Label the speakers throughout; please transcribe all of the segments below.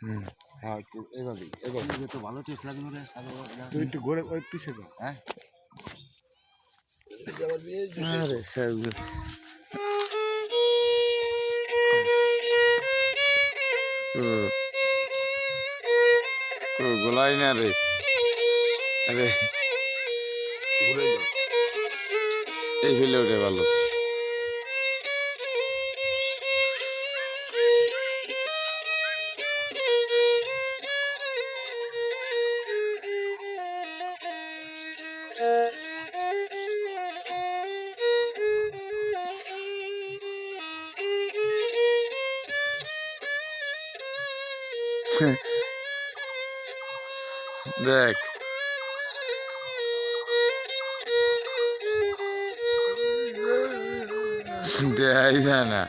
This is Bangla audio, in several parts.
Speaker 1: হ্যাঁ একটু এইভাবেই এভাবে তো ভালো টেস্ট লাগলো রে তুই একটু ঘুরে ওই পিছিয়ে দাও হ্যাঁ
Speaker 2: আরে সেগুলো গোলাই না রে আরে
Speaker 1: ঘুরে দাও
Speaker 2: এই ফেলে ওঠে ভালো দেখ দেখাই যায় না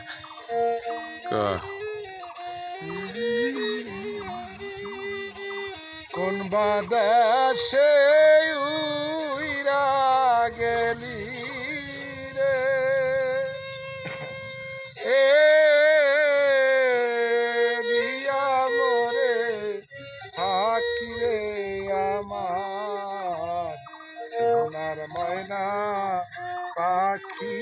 Speaker 1: কোন বাদেশে উইরা গেলি রে এ দিয়া মরে থাকি রে আমার সোনার ময়না পাখি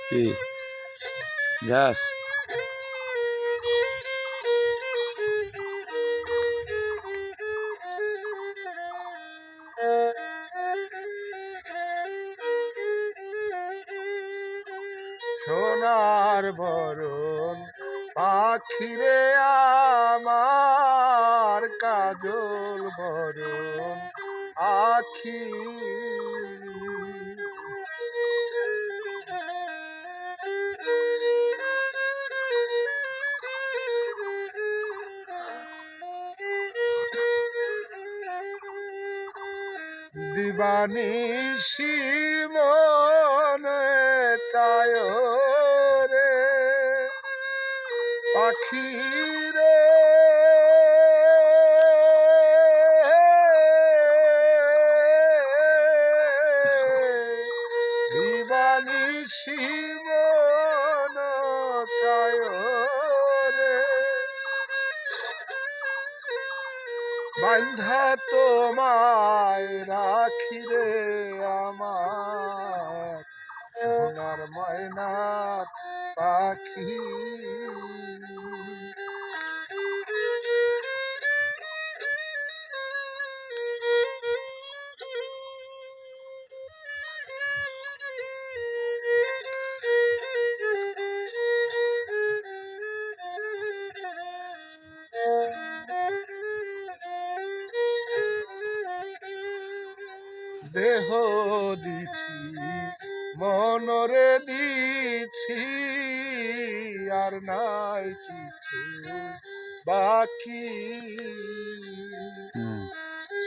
Speaker 2: কি যাস
Speaker 1: সোনার বরণ পাখিরে আমার কাজল বরণ আখি দিবানিশি মনে চায় রে পাখি রে দিবানিশি মনে চায় রে বান্ধা তোমায় রাখি রে আমার সোনার ময়নার পাখি দেহ দিছি মনরে দিছি আর নাই কিছু বাকি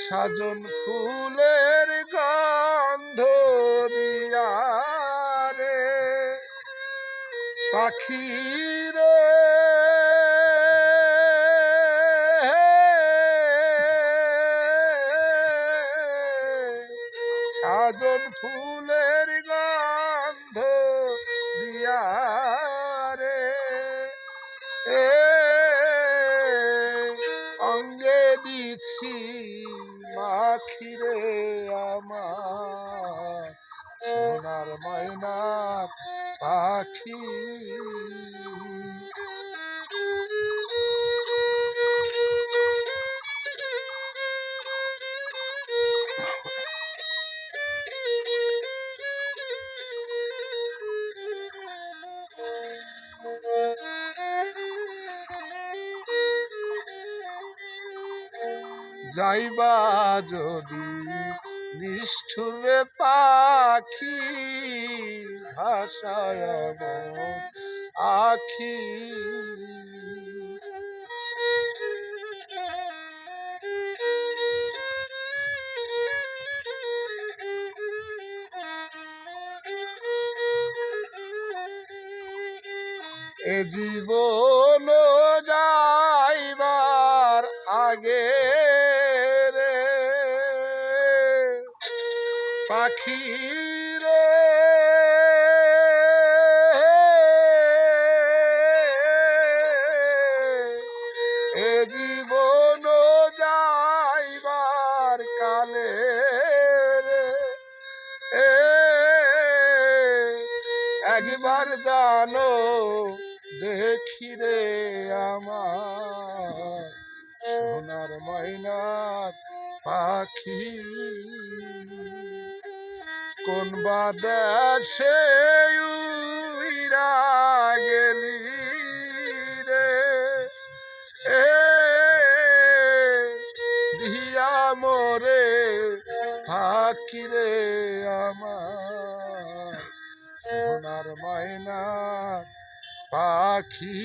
Speaker 1: সাজন ফুলের গন্ধ দিয়া রে পাখি রে সাজন ফুলের গন্ধ দিয়া রে এ অঙ্গে দিছি মাখিরে আমার সোনার ময়নার পাখি যাইবা যদি নিষ্ঠুরে পাখি ভাষায় আমার আখি এ জীবন যাইবার আগে রে পাখির রে এ জীবন যাইবার কালে রে এ একবার জানো দেখি রে আমার সোনার ময়নার পাখি কোন বা দেশে উইরা গেলি রে এ দিয়া মোরে ফাঁকি রে আমার সোনার ময়না পাখি